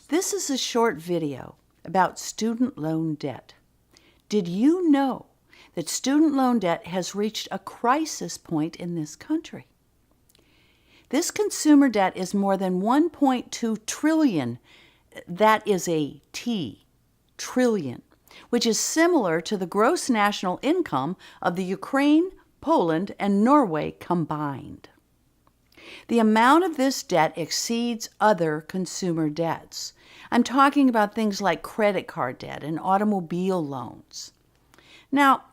This is a short video about student loan debt. Did you know that student loan debt has reached a crisis point in this country? This consumer debt is more than 1.2 trillion. That is a T, trillion, which is similar to the gross national income of the Ukraine, Poland, and Norway combined. The amount of this debt exceeds other consumer debts. I'm talking about things like credit card debt and automobile loans. Now,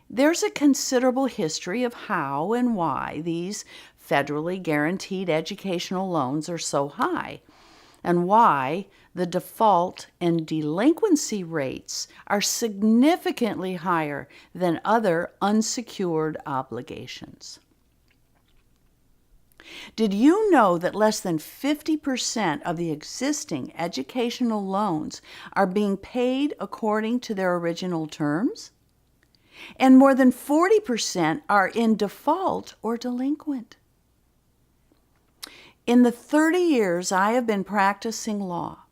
there's a considerable history of how and why these federally guaranteed educational loans are so high, and why the default and delinquency rates are significantly higher than other unsecured obligations. Did you know that less than 50% of the existing educational loans are being paid according to their original terms? And more than 40% are in default or delinquent. In the 30 years I have been practicing law,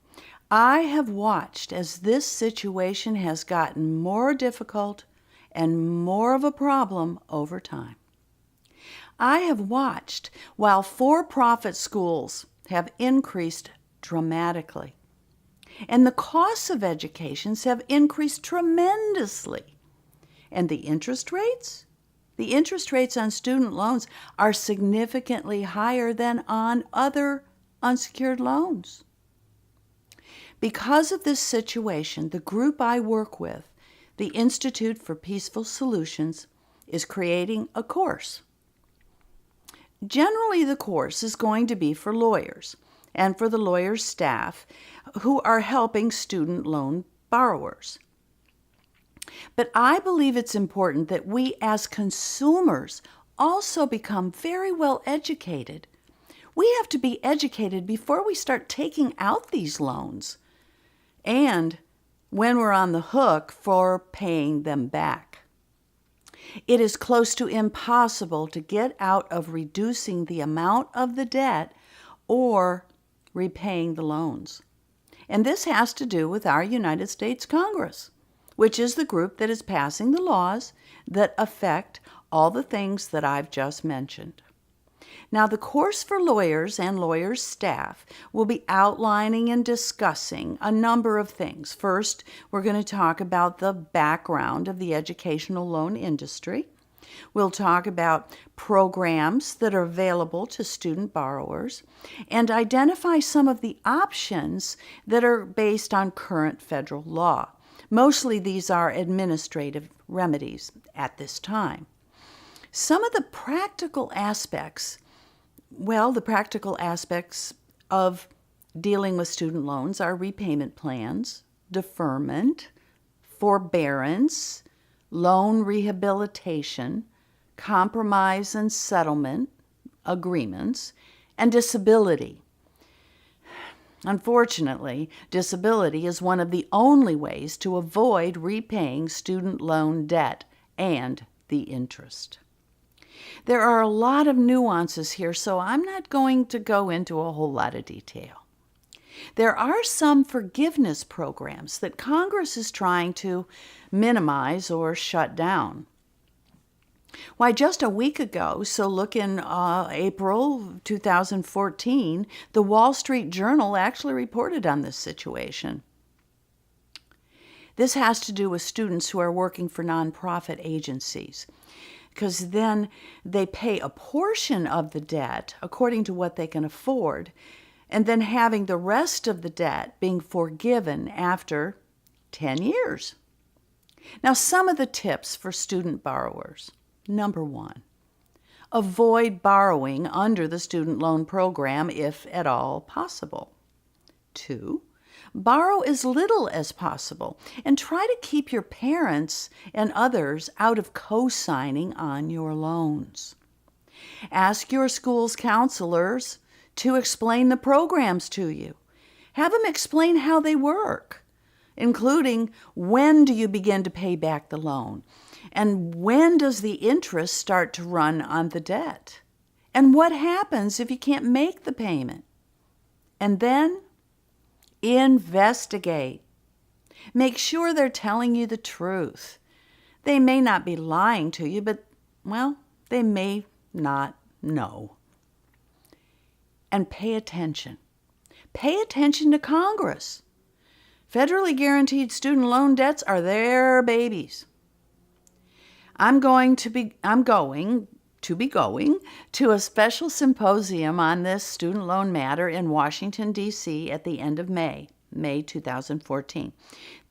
I have watched as this situation has gotten more difficult and more of a problem over time. I have watched while for-profit schools have increased dramatically, and the costs of education have increased tremendously. And the interest rates? The interest rates on student loans are significantly higher than on other unsecured loans. Because of this situation, the group I work with, the Institute for Peaceful Solutions, is creating a course. Generally, the course is going to be for lawyers and for the lawyers' staff who are helping student loan borrowers. But I believe it's important that we as consumers also become very well educated. We have to be educated before we start taking out these loans and when we're on the hook for paying them back. It is close to impossible to get out of reducing the amount of the debt or repaying the loans. And this has to do with our United States Congress, which is the group that is passing the laws that affect all the things that I've just mentioned. Now, the course for lawyers and lawyers' staff will be outlining and discussing a number of things. First, we're going to talk about the background of the educational loan industry. We'll talk about programs that are available to student borrowers and identify some of the options that are based on current federal law. Mostly these are administrative remedies at this time. Some of the practical aspects of dealing with student loans are repayment plans, deferment, forbearance, loan rehabilitation, compromise and settlement agreements, and disability. Unfortunately, disability is one of the only ways to avoid repaying student loan debt and the interest. There are a lot of nuances here, so I'm not going to go into a whole lot of detail. There are some forgiveness programs that Congress is trying to minimize or shut down. Why, just a week ago, so look in April 2014, the Wall Street Journal actually reported on this situation. This has to do with students who are working for nonprofit agencies, because then they pay a portion of the debt according to what they can afford, and then having the rest of the debt being forgiven after 10 years. Now, some of the tips for student borrowers. Number one, avoid borrowing under the student loan program if at all possible. 2, borrow as little as possible and try to keep your parents and others out of co-signing on your loans. Ask your school's counselors to explain the programs to you. Have them explain how they work, including when do you begin to pay back the loan, and when does the interest start to run on the debt, and what happens if you can't make the payment. And then, Investigate. Make sure they're telling you the truth. They may not be lying to you, but, well, they may not know. And pay attention. Pay attention to Congress. Federally guaranteed student loan debts are their babies. I'm going to be going to a special symposium on this student loan matter in Washington, D.C. at the end of May 2014.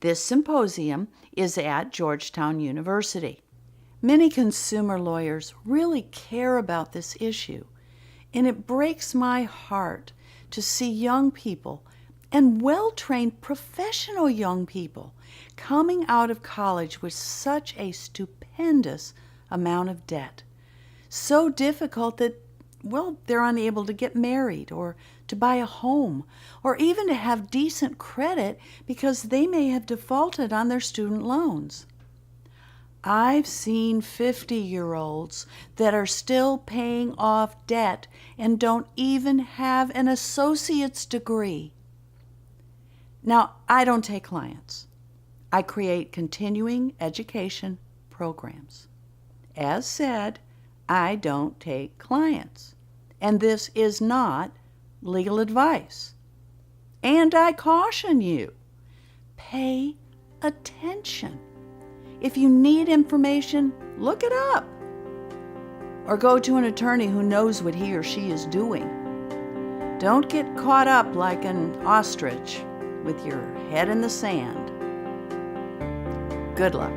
This symposium is at Georgetown University. Many consumer lawyers really care about this issue, and it breaks my heart to see young people and well-trained professional young people coming out of college with such a stupendous amount of debt. So difficult that, well, they're unable to get married or to buy a home or even to have decent credit because they may have defaulted on their student loans. I've seen 50-year-olds that are still paying off debt and don't even have an associate's degree. Now, I don't take clients. I create continuing education programs. As said, I don't take clients. And this is not legal advice. And I caution you, pay attention. If you need information, look it up. Or go to an attorney who knows what he or she is doing. Don't get caught up like an ostrich with your head in the sand. Good luck.